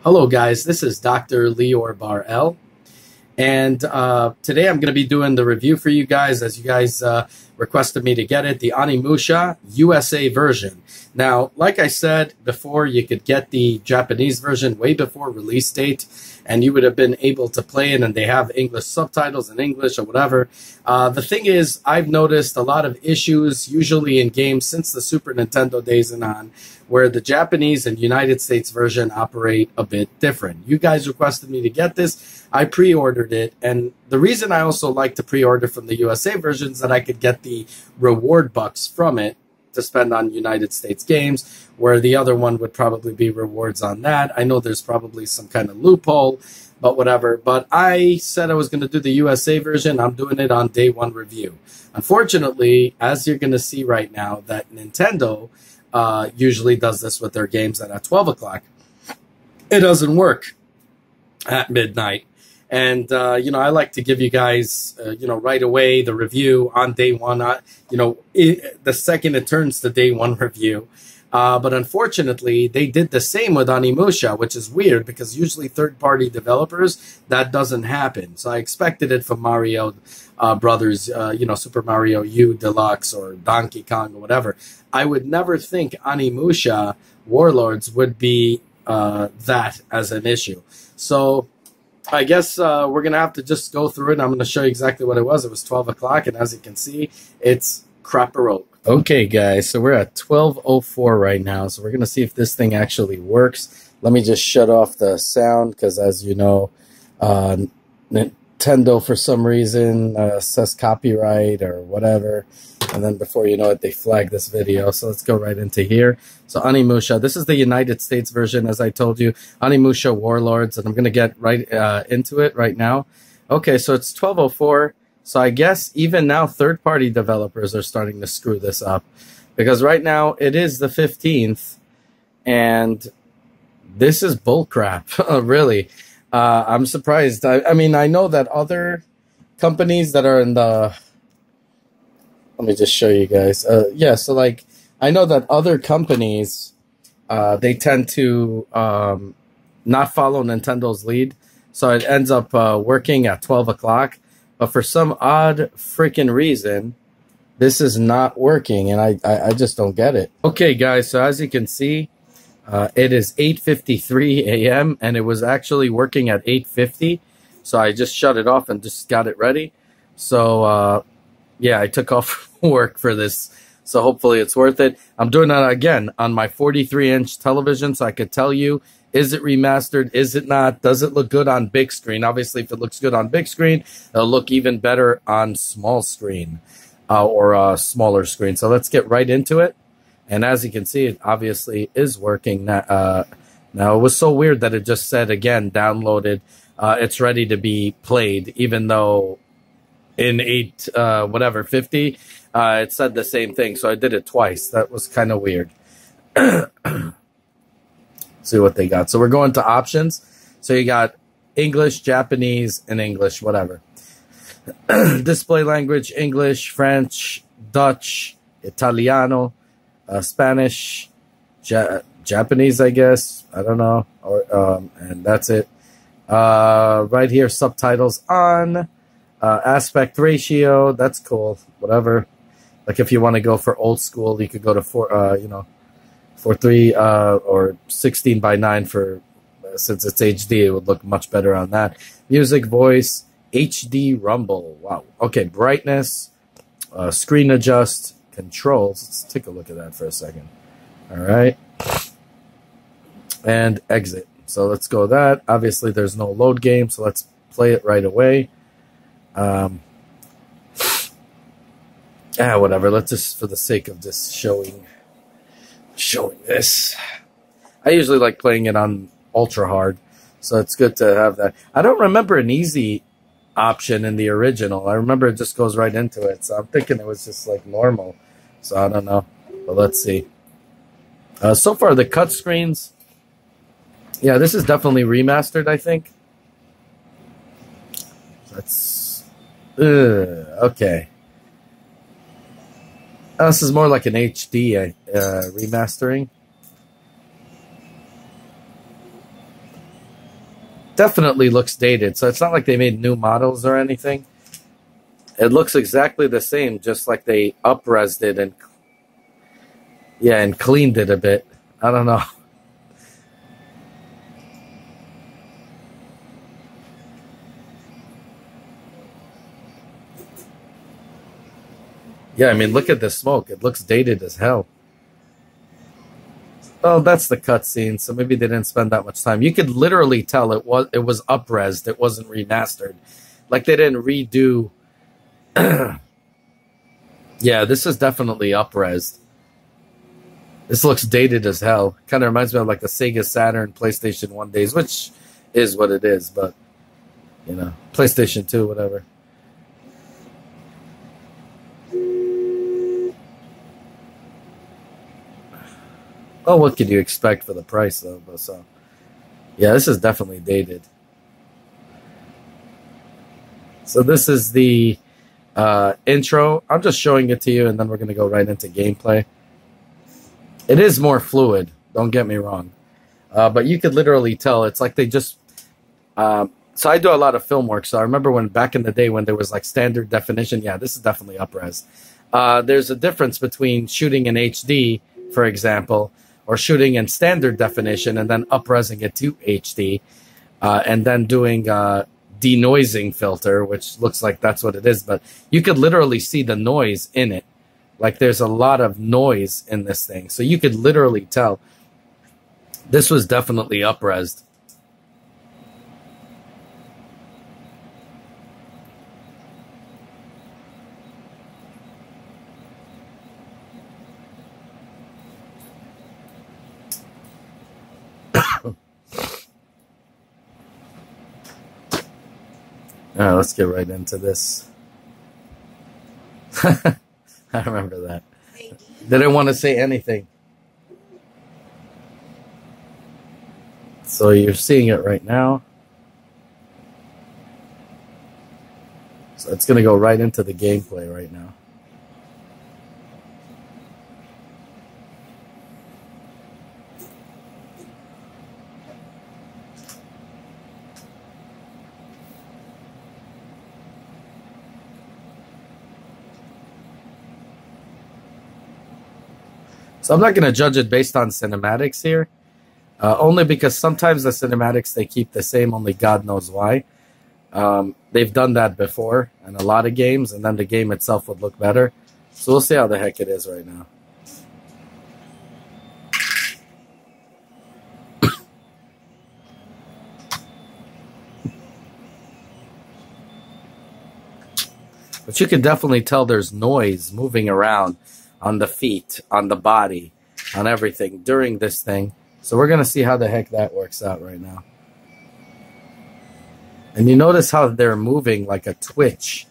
Hello, guys. This is Dr. Lior Bar-El, and today I'm going to be doing the review for you guys, as you guys requested me to get it, the Onimusha USA version. Now, like I said before, you could get the Japanese version way before release date, and you would have been able to play it, and they have English subtitles in English or whatever. The thing is, I've noticed a lot of issues, usually in games since the Super Nintendo days and on, where the Japanese and United States version operate a bit different. You guys requested me to get this. I pre-ordered it, and the reason I also like to pre-order from the USA version is that I could get the reward bucks from it to spend on United States games, where the other one would probably be rewards on that. I know there's probably some kind of loophole, but whatever. But I said I was going to do the USA version. I'm doing it on day one review. Unfortunately, as you're going to see right now, that Nintendo usually does this with their games, that at 12 o'clock, it doesn't work at midnight. And, I like to give you guys, right away the review on day one, the second it turns to day one review. But unfortunately, they did the same with Onimusha, which is weird because usually third-party developers, that doesn't happen. So I expected it from Mario Brothers, Super Mario U Deluxe or Donkey Kong or whatever. I would never think Onimusha Warlords would be that as an issue. So I guess we're going to have to just go through it. I'm going to show you exactly what it was. It was 12 o'clock, and as you can see, it's crapperoke. Okay, guys, so we're at 12:04 right now, so we're going to see if this thing actually works. Let me just shut off the sound, because as you know, Nintendo, for some reason, says copyright or whatever, and then before you know it, they flag this video. So let's go right into here. So Onimusha, this is the United States version, as I told you, Onimusha Warlords, and I'm going to get right into it right now. Okay, so it's 12:04. So I guess even now third-party developers are starting to screw this up, because right now it is the 15th, and this is bullcrap, really. I'm surprised. I mean, I know that other companies that are in the... Let me just show you guys. Yeah, so like, I know that other companies, they tend to not follow Nintendo's lead, so it ends up working at 12 o'clock. But for some odd freaking reason, this is not working, and I just don't get it. Okay, guys, so as you can see, it is 8:53 a.m., and it was actually working at 8:50. So I just shut it off and just got it ready. So, yeah, I took off work for this, so hopefully it's worth it. I'm doing that again on my 43-inch television, so I could tell you, is it remastered? Is it not? Does it look good on big screen? Obviously, if it looks good on big screen, it'll look even better on small screen or smaller screen. So let's get right into it. And as you can see, it obviously is working. Now, it was so weird that it just said, again, downloaded. It's ready to be played, even though in 50, it said the same thing. So I did it twice. That was kind of weird. See what they got. So we're going to options. So you got English, Japanese, and English, whatever. Display language, English, French, Dutch, Italiano, Spanish, Japanese, I guess. I don't know. And that's it. Right here, subtitles on. Aspect ratio, that's cool. Whatever. Like if you want to go for old school, you could go to 4:3 or 16:9 for since it's HD, it would look much better on that. Music, voice, HD rumble. Wow. Okay, brightness, screen adjust, controls. Let's take a look at that for a second. All right, and exit. So let's go that. Obviously, there's no load game, so let's play it right away. Whatever. Let's just, for the sake of just showing this. I usually like playing it on ultra hard, so it's good to have that. I don't remember an easy option in the original. I remember it just goes right into it, so I'm thinking it was just like normal. So I don't know, but let's see. So far, the cut screens, yeah, this is definitely remastered, I think. That's okay. This is more like an HD remastering. definitely looks dated. So it's not like they made new models or anything. It looks exactly the same, just like they up-resed it and and cleaned it a bit. I don't know. Yeah, I mean, look at the smoke. It looks dated as hell. Oh, that's the cutscene, so maybe they didn't spend that much time. You could literally tell it was up-resed. It wasn't remastered. Like they didn't redo. Yeah, this is definitely up-resed. This looks dated as hell. Kind of reminds me of like the Sega Saturn, PlayStation 1 days, which is what it is, but, you know, PlayStation 2, whatever. Oh, what could you expect for the price, though? But so, yeah, this is definitely dated. So this is the intro. I'm just showing it to you, and then we're going to go right into gameplay. It is more fluid, don't get me wrong. But you could literally tell. It's like they just... so I do a lot of film work, so I remember when back in the day when there was like standard definition. Yeah, this is definitely up-res. There's a difference between shooting in HD, for example, or shooting in standard definition and then up-resing it to HD, and then doing denoising filter, which looks like that's what it is. But you could literally see the noise in it. Like there's a lot of noise in this thing. So you could literally tell this was definitely up-resed. All right, let's get right into this. I remember that. They didn't want to say anything. So you're seeing it right now. So it's going to go right into the gameplay right now. So I'm not going to judge it based on cinematics here, only because sometimes the cinematics, they keep the same, only God knows why. They've done that before in a lot of games, and then the game itself would look better. So we'll see how the heck it is right now. But you can definitely tell there's noise moving around on the feet, on the body, on everything during this thing. So we're going to see how the heck that works out right now. And you notice how they're moving like a twitch.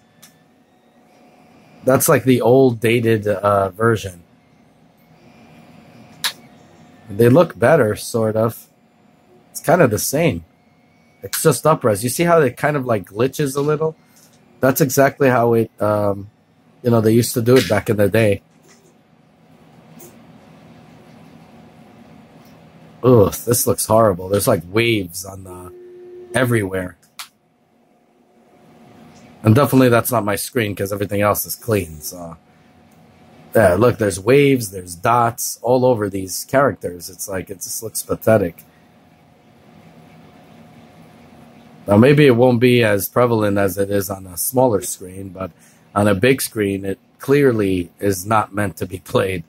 That's like the old dated version. They look better, sort of. It's kind of the same. It's just up-res. You see how it kind of like glitches a little? That's exactly how it, you know, they used to do it back in the day. Ugh, this looks horrible. There's like waves on the everywhere. And definitely that's not my screen because everything else is clean. So yeah, look, there's waves, there's dots all over these characters. It's like it just looks pathetic. Now maybe it won't be as prevalent as it is on a smaller screen, but on a big screen it clearly is not meant to be played.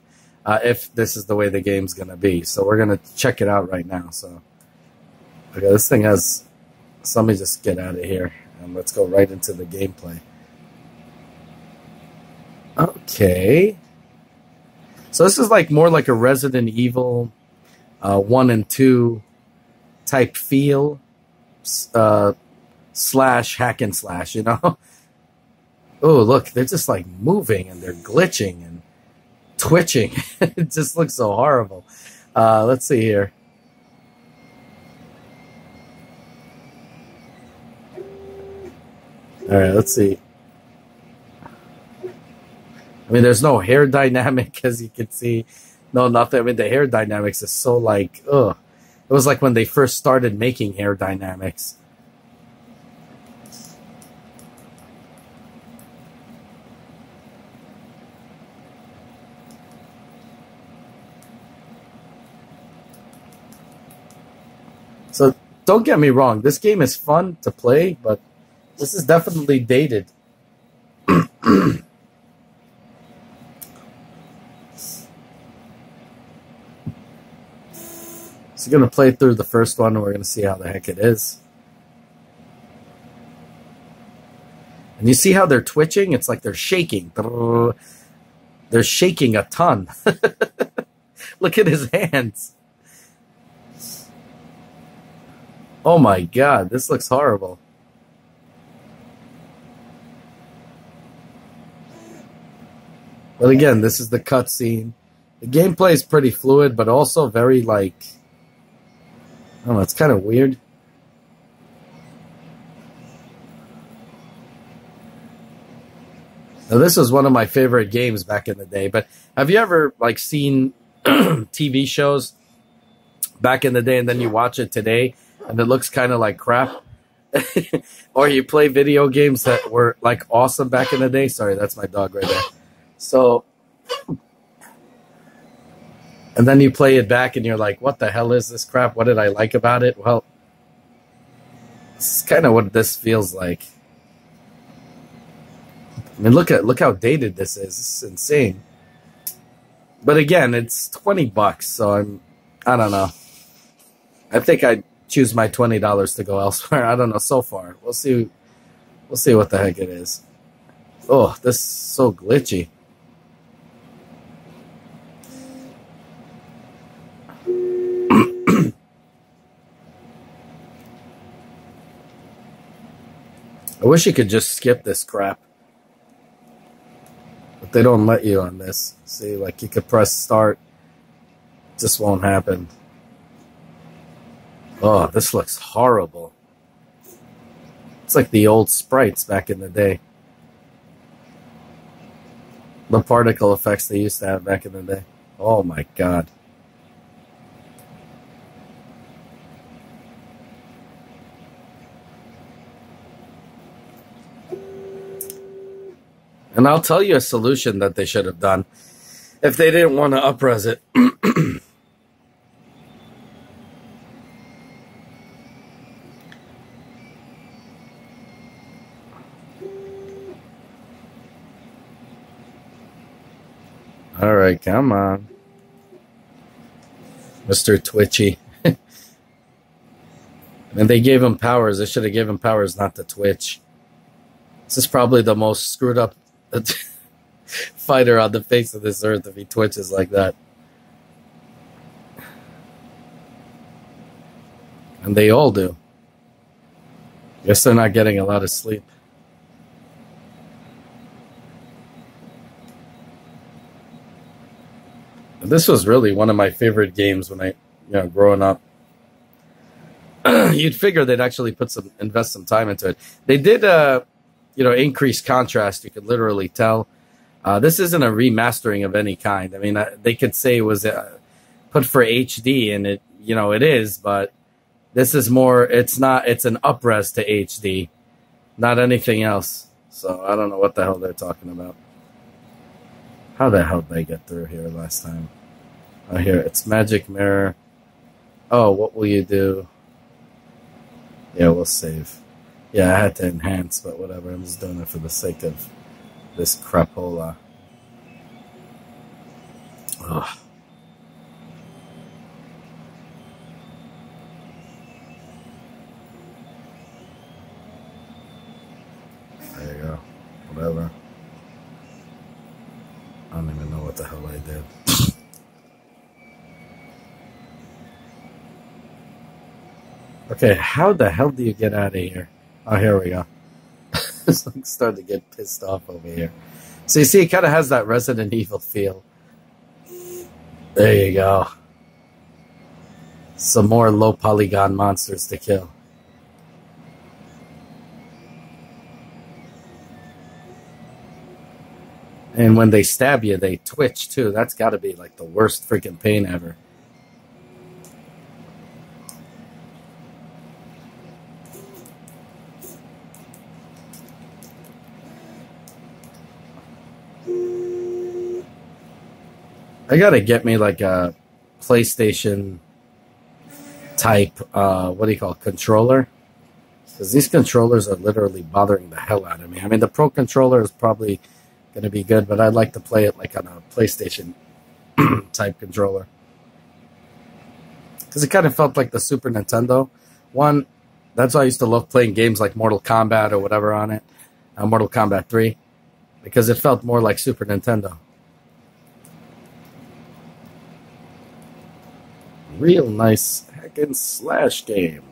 If this is the way the game's going to be. So we're going to check it out right now. So, okay, this thing has... So let me just get out of here. And let's go right into the gameplay. Okay. So this is like more like a Resident Evil 1 and 2 type feel. Slash hack and slash, you know? Oh, look, they're just like moving and they're glitching and twitching. It just looks so horrible. Let's see here. All right, let's see. I mean, there's no hair dynamic, as you can see. No, nothing. I mean, the hair dynamics is so like, ugh. It was like when they first started making hair dynamics. So don't get me wrong. This game is fun to play, but this is definitely dated. So we're going to play through the first one, and we're going to see how the heck it is. And you see how they're twitching? It's like they're shaking. They're shaking a ton. Look at his hands. Oh my god, this looks horrible. But again, this is the cutscene. The gameplay is pretty fluid, but also very, like, I don't know, it's kind of weird. Now, this was one of my favorite games back in the day, but have you ever, like, seen TV shows back in the day and then you watch it today and it looks kind of like crap? Or you play video games that were, like, awesome back in the day? Sorry, that's my dog right there. So, and then you play it back and you're like, what the hell is this crap? What did I like about it? Well, this is kind of what this feels like. I mean, look how dated this is. This is insane. But again, it's $20, so I don't know. I think I'd choose my $20 to go elsewhere. I don't know so far. We'll see what the heck it is. Oh, this is so glitchy. I wish you could just skip this crap. But they don't let you on this. See, like, you could press start. It just won't happen. Oh, this looks horrible. It's like the old sprites back in the day. The particle effects they used to have back in the day. Oh my god. And I'll tell you a solution that they should have done if they didn't want to up-res it. All right, come on. Mr. Twitchy. And they gave him powers. They should have given him powers not to twitch. This is probably the most screwed up fighter on the face of this earth if he twitches like that. And they all do. Guess they're not getting a lot of sleep. This was really one of my favorite games when growing up. You'd figure they'd actually invest some time into it. They did, increase contrast. You could literally tell. This isn't a remastering of any kind. I mean, they could say it was put for HD, and it is, but this is more. It's not. It's an up-res to HD, not anything else. So I don't know what the hell they're talking about. How the hell did they get through here last time? Oh, here, it's magic mirror. Oh, what will you do? Yeah, we'll save. Yeah, I had to enhance, but whatever. I'm just doing it for the sake of this crapola. Ugh. There you go. Whatever. I don't even know what the hell I did. Okay, how the hell do you get out of here? Oh, here we go. I'm starting to get pissed off over here. So you see, it kind of has that Resident Evil feel. There you go. Some more low polygon monsters to kill. And when they stab you, they twitch too. That's got to be like the worst freaking pain ever. I gotta get me like a PlayStation type, what do you call it, controller. Because these controllers are literally bothering the hell out of me. I mean, the Pro controller is probably going to be good, but I'd like to play it like on a PlayStation type controller. Because it kind of felt like the Super Nintendo one. That's why I used to love playing games like Mortal Kombat or whatever on it. Mortal Kombat 3. Because it felt more like Super Nintendo. Real nice hack and slash game.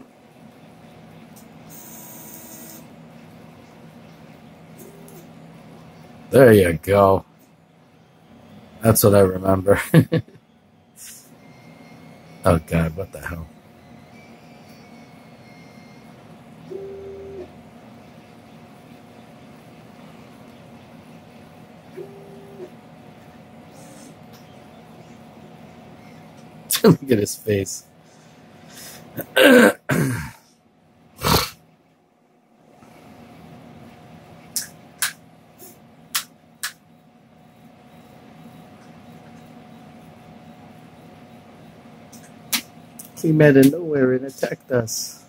There you go. That's what I remember. Oh God, what the hell? Look at his face. Came out of nowhere and attacked us.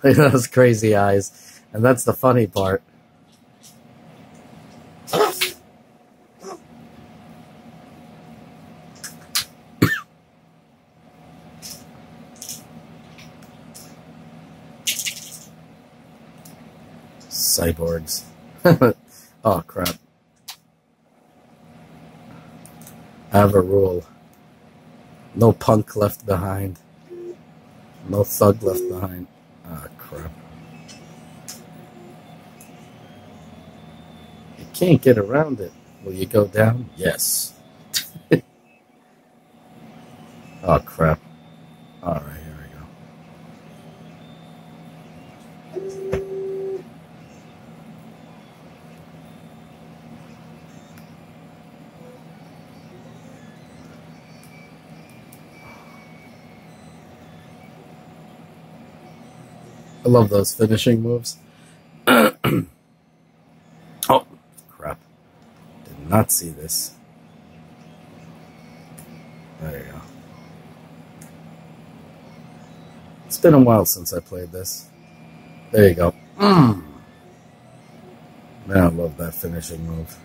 Look at those crazy eyes. And that's the funny part. Cyborgs. Oh, crap. I have a rule. No punk left behind. No thug left behind. Ah, crap. You can't get around it. Will you go down? Yes. Oh, crap. Alright, here we go. I love those finishing moves. Oh, crap. Did not see this. There you go. It's been a while since I played this. There you go. Man, I love that finishing move.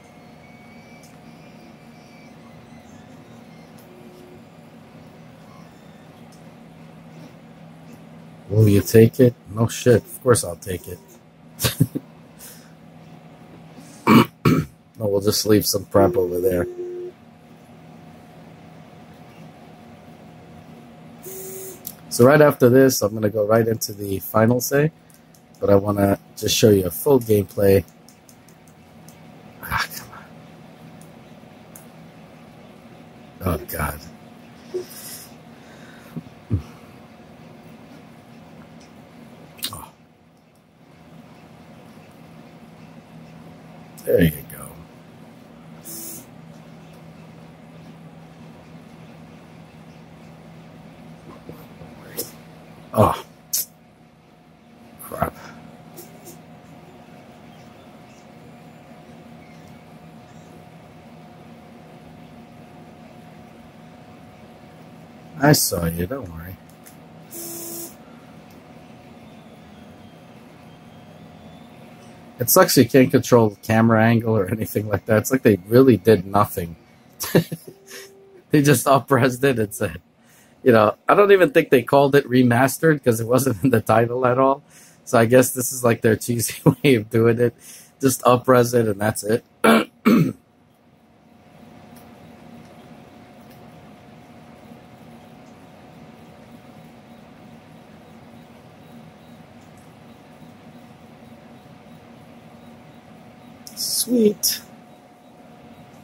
Will you take it? No shit. Of course I'll take it. No, we'll just leave some prep over there. So right after this, I'm going to go right into the final say. But I want to just show you a full gameplay. Ah, come on. Oh, God. Oh. There you go. Oh, crap. I saw you, don't worry. It sucks you can't control the camera angle or anything like that. It's like they really did nothing. They just up-pressed it and said, you know, I don't even think they called it remastered because it wasn't in the title at all. So I guess this is like their cheesy way of doing it. Just up-res it and that's it. Sweet.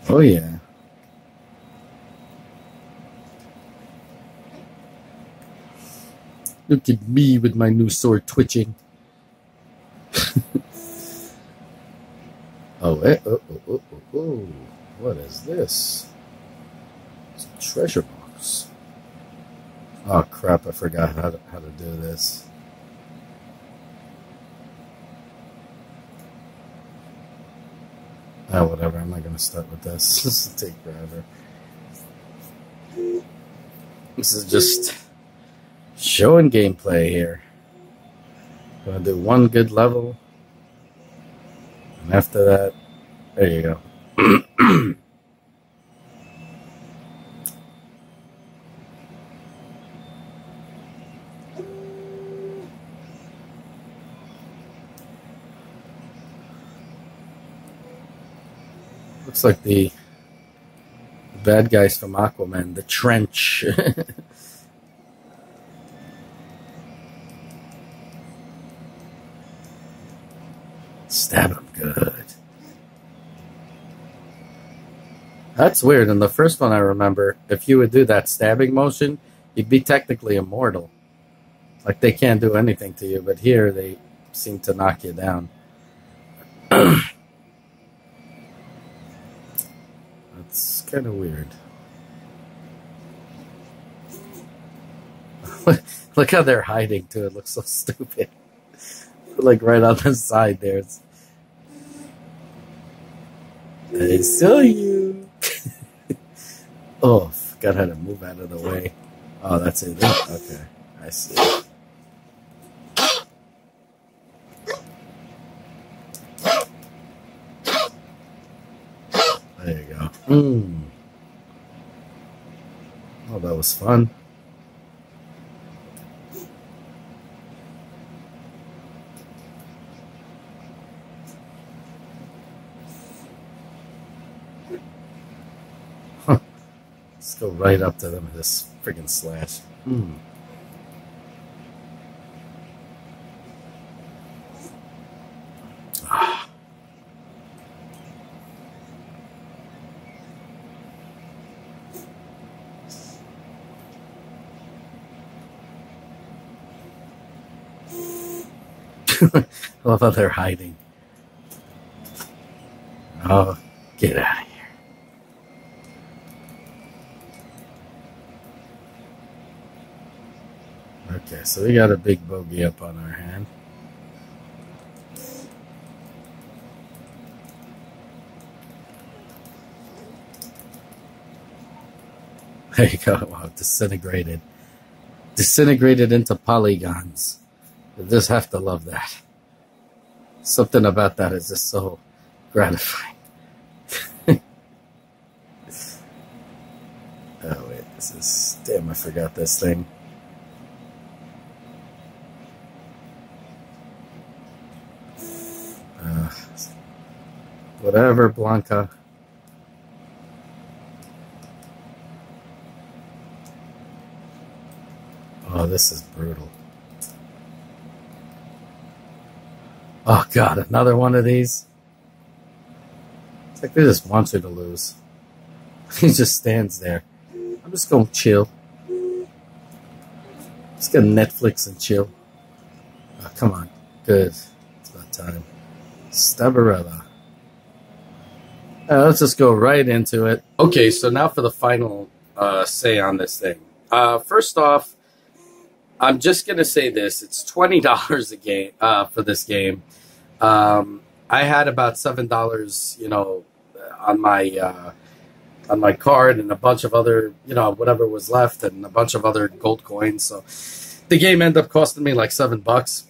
Oh, yeah. Look at me with my new sword twitching. Oh, oh. What is this? It's a treasure box. Oh crap! I forgot how to do this. Oh, whatever. I'm not gonna start with this. This will take forever. This is just showing gameplay here. Gonna do one good level, and after that, there you go. Looks like the bad guys from Aquaman, the trench. Stab him good. That's weird. In the first one, I remember, if you would do that stabbing motion, you'd be technically immortal. Like, they can't do anything to you, but here they seem to knock you down. That's kind of weird. Look how they're hiding, too. It looks so stupid. Like, right on the side there. It's, I saw you. Oh, forgot how to move out of the way. Oh, that's it. Okay, I see. There you go. Oh, that was fun. Let's go right up to them with this friggin' slash. Ah. I love how they're hiding. Oh, get out of here. Okay, so we got a big bogey up on our hand. There you go. Wow, disintegrated. Disintegrated into polygons. You just have to love that. Something about that is just so gratifying. Oh, wait. This is... Damn, I forgot this thing. Whatever, Blanca. Oh, this is brutal. Oh, God, another one of these? It's like they just want you to lose. He just stands there. I'm just going to chill. Just gonna Netflix and chill. Oh, come on. Good. It's about time. Stabarella. Let's just go right into it. Okay, so now for the final say on this thing. First off, I'm just going to say this. It's $20 a game for this game. I had about $7, you know, on my card and a bunch of other, you know, whatever was left and a bunch of other gold coins. So the game ended up costing me like $7.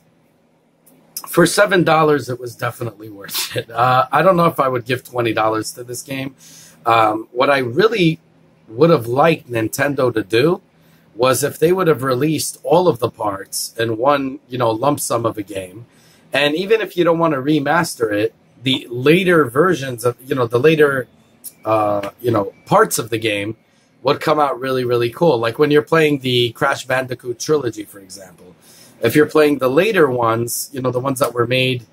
For $7, it was definitely worth it. I don't know if I would give $20 to this game. What I really would have liked Nintendo to do was if they would have released all of the parts in one, you know, lump sum of a game. And even if you don't want to remaster it, the later versions of, you know, the later, you know, parts of the game would come out really, really cool. Like when you're playing the Crash Bandicoot trilogy, for example. If you're playing the later ones, you know, the ones that were made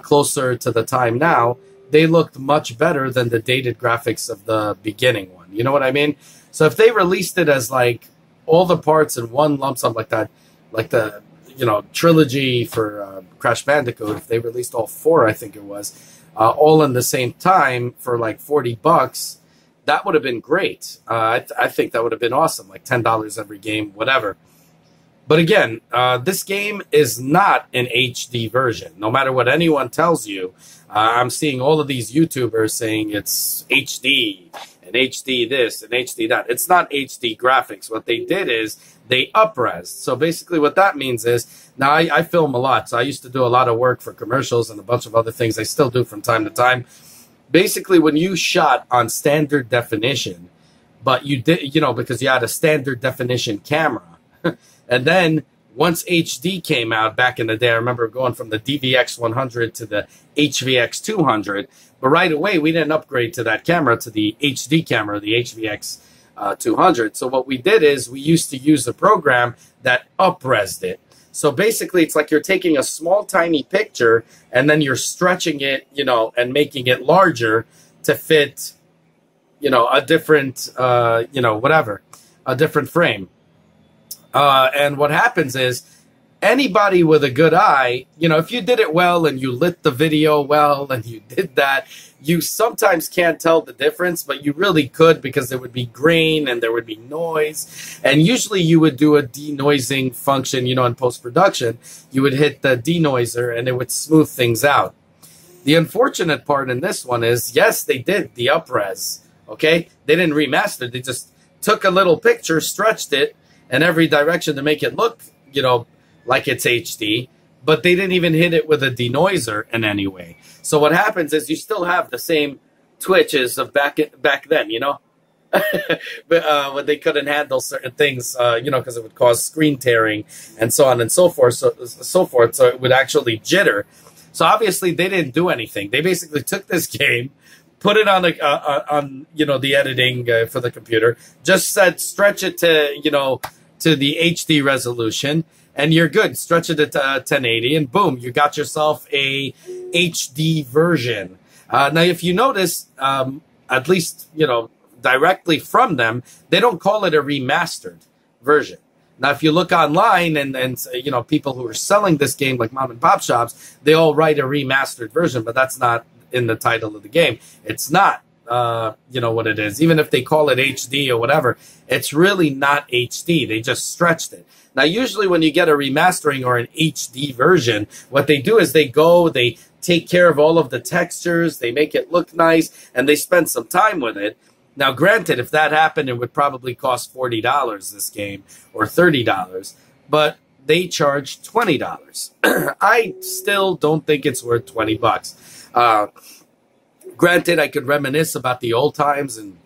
closer to the time now, they looked much better than the dated graphics of the beginning one. You know what I mean? So if they released it as like all the parts in one lump sum like that, like the, you know, trilogy for Crash Bandicoot, if they released all four, I think it was, all in the same time for like $40, that would have been great. I think that would have been awesome, like $10 every game, whatever. But again, this game is not an HD version. No matter what anyone tells you, I'm seeing all of these YouTubers saying it's HD and HD this and HD that. It's not HD graphics. What they did is they up-res. So basically what that means is, now I film a lot. So I used to do a lot of work for commercials and a bunch of other things I still do from time to time. Basically, when you shot on standard definition, but you did, you know, because you had a standard definition camera, and then once HD came out back in the day, I remember going from the DVX 100 to the HVX 200. But right away, we didn't upgrade to that camera, to the HD camera, the HVX 200. So what we did is we used to use a program that up-resed it. So basically, it's like you're taking a small, tiny picture, and then you're stretching it, you know, and making it larger to fit, you know, a different, you know, whatever, a different frame. And what happens is anybody with a good eye, you know, if you did it well and you lit the video well and you did that, you sometimes can't tell the difference, but you really could, because there would be grain and there would be noise. And usually you would do a denoising function, you know, in post-production. You would hit the denoiser and it would smooth things out. The unfortunate part in this one is, yes, they did the up-res, okay? They didn't remaster. They just took a little picture, stretched it in every direction to make it look, you know, like it's HD, but they didn't even hit it with a denoiser in any way. So what happens is you still have the same twitches of back then, you know, but when they couldn't handle certain things, you know, because it would cause screen tearing and so on and so forth. So it would actually jitter. So obviously they didn't do anything. They basically took this game, put it on you know, the editing for the computer, just said stretch it to, you know, to the HD resolution, and you're good. Stretch it to 1080, and boom, you got yourself a HD version. Now, if you notice, at least, you know, directly from them, they don't call it a remastered version. Now, if you look online and you know, people who are selling this game, like mom and pop shops, they all write a remastered version, but that's not in the title of the game. It's not, you know, what it is. Even if they call it HD or whatever, it's really not HD. They just stretched it. Now, usually when you get a remastering or an HD version, what they do is they take care of all of the textures, they make it look nice, and they spend some time with it. Now, granted, if that happened, it would probably cost $40 this game, or $30, but they charge $20. I still don't think it's worth 20 bucks. Granted, I could reminisce about the old times, and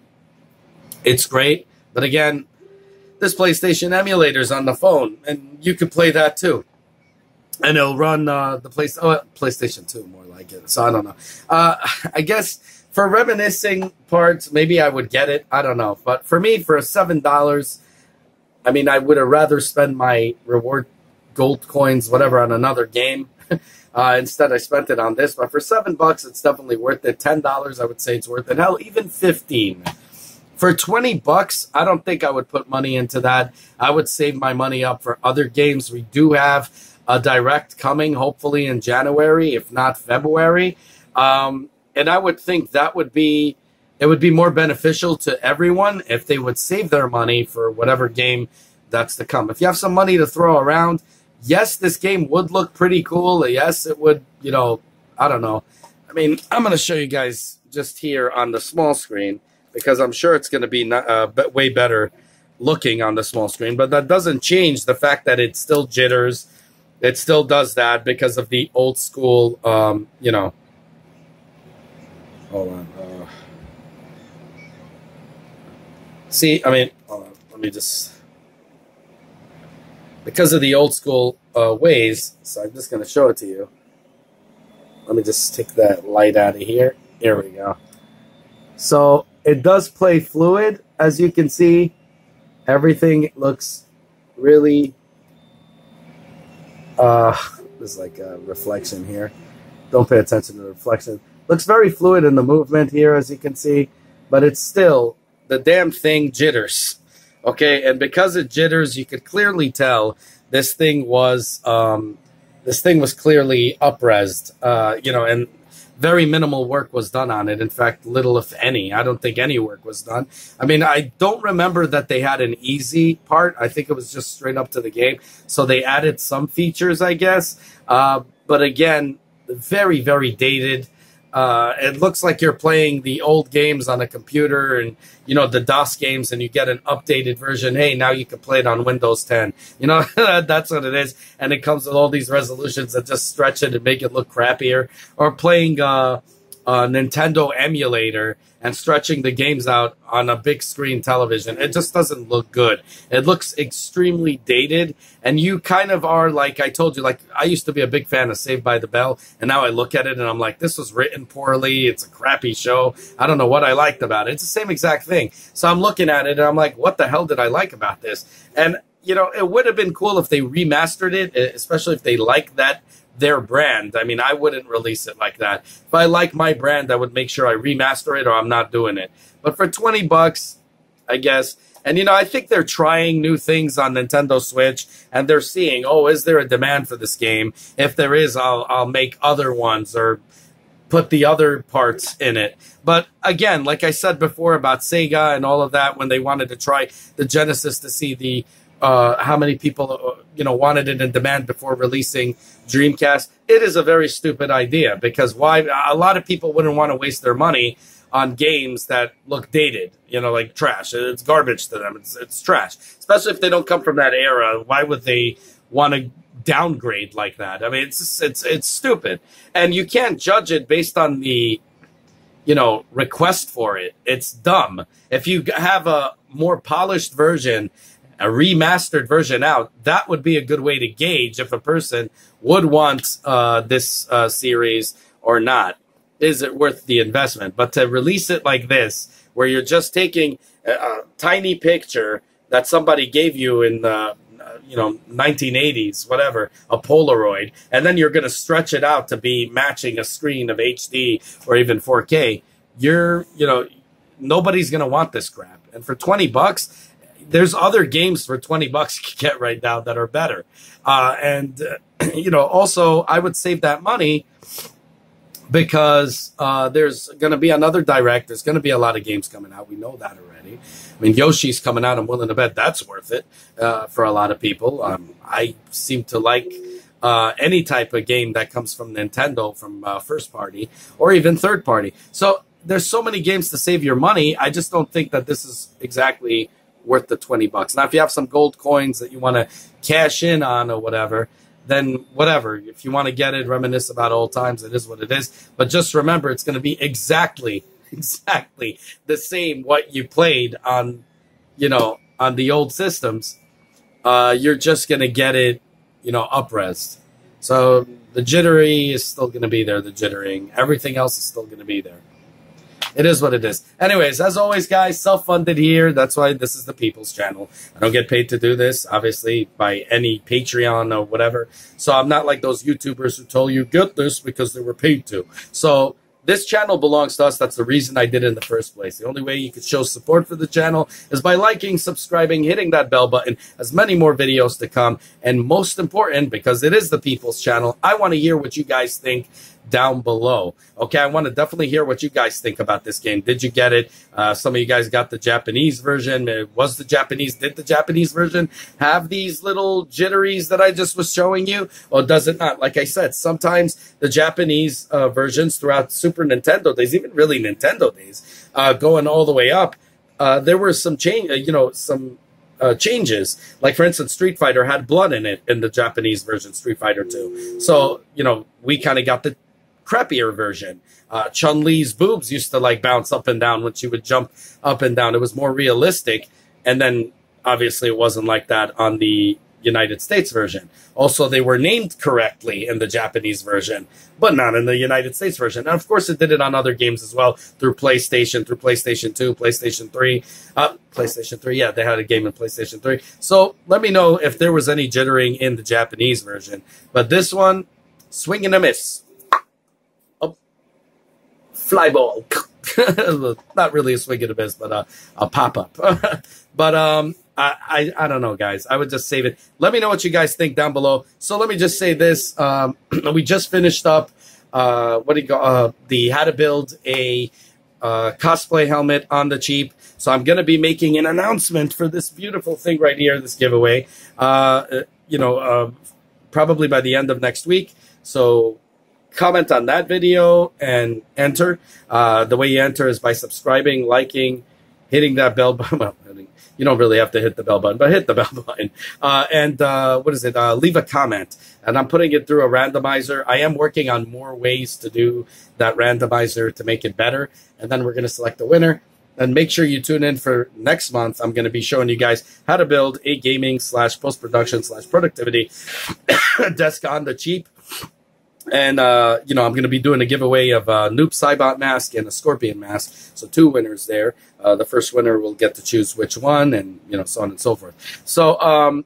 it's great. But again, this PlayStation emulator's on the phone, and you could play that too. And it'll run the PlayStation 2, more like it. So I don't know. I guess for reminiscing parts, maybe I would get it. I don't know. But for me, for $7, I mean, I would have rather spend my reward gold coins, whatever, on another game. Instead, I spent it on this. But for $7, it's definitely worth it. $10, I would say it's worth it. Hell, even $15. For 20 bucks, I don't think I would put money into that. I would save my money up for other games. We do have a direct coming, hopefully in January, if not February. And I would think that would be, it would be more beneficial to everyone if they would save their money for whatever game that's to come. If you have some money to throw around, yes, this game would look pretty cool. Yes, it would, you know, I don't know. I mean, I'm going to show you guys just here on the small screen, because I'm sure it's going to be way better looking on the small screen. But that doesn't change the fact that it still jitters. It still does that because of the old school, you know. Hold on. See, I mean, hold on. Let me just... Because of the old school ways, so I'm just going to show it to you. Let me just take that light out of here. Here we go. So it does play fluid, as you can see. Everything looks really... there's like a reflection here. Don't pay attention to the reflection. Looks very fluid in the movement here, as you can see. But it's still... The damn thing jitters. Okay, and because it jitters, you could clearly tell this thing was clearly up-resed. You know, and very minimal work was done on it. In fact, little if any. I don't think any work was done. I mean, I don't remember that they had an easy part. I think it was just straight up to the game. So they added some features, I guess. But again, very, very dated. It looks like you're playing the old games on a computer and, you know, the DOS games, and you get an updated version. Hey, now you can play it on Windows 10. You know, that's what it is. And it comes with all these resolutions that just stretch it and make it look crappier. Or playing a Nintendo emulator and stretching the games out on a big screen television. It just doesn't look good. It looks extremely dated, and you kind of are, like I told you, like I used to be a big fan of Saved by the Bell, and now I look at it and I'm like, this was written poorly. It's a crappy show. I don't know what I liked about it. It's the same exact thing. So I'm looking at it and I'm like, what the hell did I like about this? And, you know, it would have been cool if they remastered it, especially if they like that their brand. I mean, I wouldn't release it like that. If I like my brand, I would make sure I remaster it, or I'm not doing it. But for 20 bucks, I guess. And, you know, I think they're trying new things on Nintendo Switch, and they're seeing, oh, is there a demand for this game? If there is, I'll make other ones or put the other parts in it. But again, like I said before about Sega and all of that, when they wanted to try the Genesis to see the how many people, you know, wanted it in demand before releasing Dreamcast. It is a very stupid idea, because why? A lot of people wouldn't want to waste their money on games that look dated, you know, like trash. It's garbage to them. It's trash, especially if they don't come from that era. Why would they want to downgrade like that? I mean, it's stupid, and you can't judge it based on the, you know, request for it. It's dumb. If you have a more polished version, a remastered version out, that would be a good way to gauge if a person would want this series or not. Is it worth the investment? But to release it like this, where you're just taking a tiny picture that somebody gave you in the, you know, 1980s, whatever, a Polaroid, and then you're going to stretch it out to be matching a screen of HD or even 4K, you know, nobody's going to want this crap. And for 20 bucks, there's other games for 20 bucks you can get right now that are better. You know, also, I would save that money because there's going to be another Direct. There's going to be a lot of games coming out. We know that already. I mean, Yoshi's coming out. I'm willing to bet that's worth it for a lot of people. I seem to like any type of game that comes from Nintendo, from first party or even third party. So there's so many games to save your money. I just don't think that this is exactly worth the 20 bucks. Now, if you have some gold coins that you want to cash in on or whatever, then whatever. If you want to get it, reminisce about old times, it is what it is. But just remember, it's going to be exactly the same what you played on, you know, on the old systems. You're just going to get it, you know, up-resed. So the jittery is still going to be there, the jittering. Everything else is still going to be there. It is what it is. Anyways, as always, guys, self-funded here. That's why this is the People's Channel. I don't get paid to do this, obviously, by any Patreon or whatever. So I'm not like those YouTubers who told you, get this because they were paid to. So this channel belongs to us. That's the reason I did it in the first place. The only way you could show support for the channel is by liking, subscribing, hitting that bell button. As many more videos to come. And most important, because it is the People's Channel, I want to hear what you guys think down below. Okay, I want to definitely hear what you guys think about this game. Did you get it? Some of you guys got the Japanese version. Did the Japanese version have these little jitteries that I just was showing you? Or does it not? Like I said, sometimes the Japanese versions throughout Super Nintendo days, even really Nintendo days, going all the way up, there were some change, changes. Like, for instance, Street Fighter had blood in it in the Japanese version, Street Fighter 2. So, you know, we kind of got the crappier version. Chun-Li's boobs used to, like, bounce up and down when she would jump up and down. It was more realistic. And then, obviously, it wasn't like that on the United States version. Also, they were named correctly in the Japanese version, but not in the United States version. And of course, it did it on other games as well, through PlayStation 2, PlayStation 3. PlayStation 3, yeah, they had a game in PlayStation 3. So let me know if there was any jittering in the Japanese version. But this one, swing and a miss. Oh, fly ball. Not really a swing and a miss, but a pop-up. But I don't know, guys. I would just save it. Let me know what you guys think down below. So let me just say this. We just finished up the how to build a cosplay helmet on the cheap. So I'm going to be making an announcement for this beautiful thing right here, this giveaway, probably by the end of next week. So comment on that video and enter. The way you enter is by subscribing, liking, hitting that bell button. Well, you don't really have to hit the bell button, but hit the bell button. Leave a comment. And I'm putting it through a randomizer. I am working on more ways to do that randomizer to make it better. And then we're going to select the winner. And make sure you tune in for next month. I'm going to be showing you guys how to build a gaming / post-production / productivity desk on the cheap. And, I'm going to be doing a giveaway of a Noob Cybot mask and a Scorpion mask. So 2 winners there. The first winner will get to choose which one and, so on and so forth. So,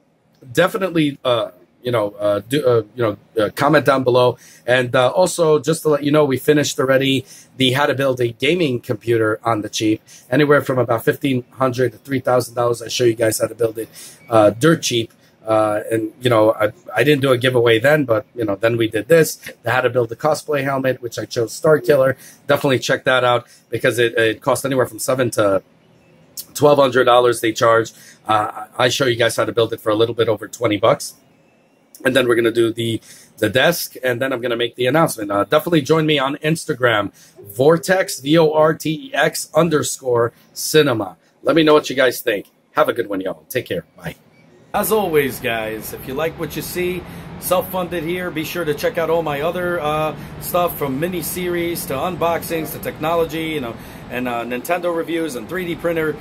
definitely, comment down below. And, also just to let you know, we finished already the how to build a gaming computer on the cheap, anywhere from about $1,500 to $3,000. I show you guys how to build it, dirt cheap. I didn't do a giveaway then, but, then we did this, the how to build the cosplay helmet, which I chose Star Killer. Definitely check that out because it costs anywhere from $700 to $1,200 they charge. I show you guys how to build it for a little bit over 20 bucks. And then we're going to do the desk, and then I'm going to make the announcement. Definitely join me on Instagram, Vortex, VORTEX_cinema. Let me know what you guys think. Have a good one, y'all. Take care. Bye. As always, guys, if you like what you see, self-funded here, be sure to check out all my other stuff, from mini-series to unboxings to technology, and Nintendo reviews and 3D printer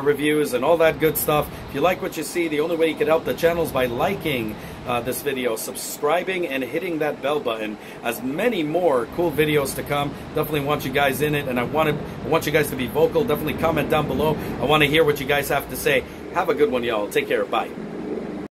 reviews and all that good stuff. If you like what you see, the only way you can help the channel is by liking this video, subscribing, and hitting that bell button. As many more cool videos to come. Definitely want you guys in it, and I want you guys to be vocal. Definitely comment down below. I want to hear what you guys have to say. Have a good one, y'all. Take care. Bye.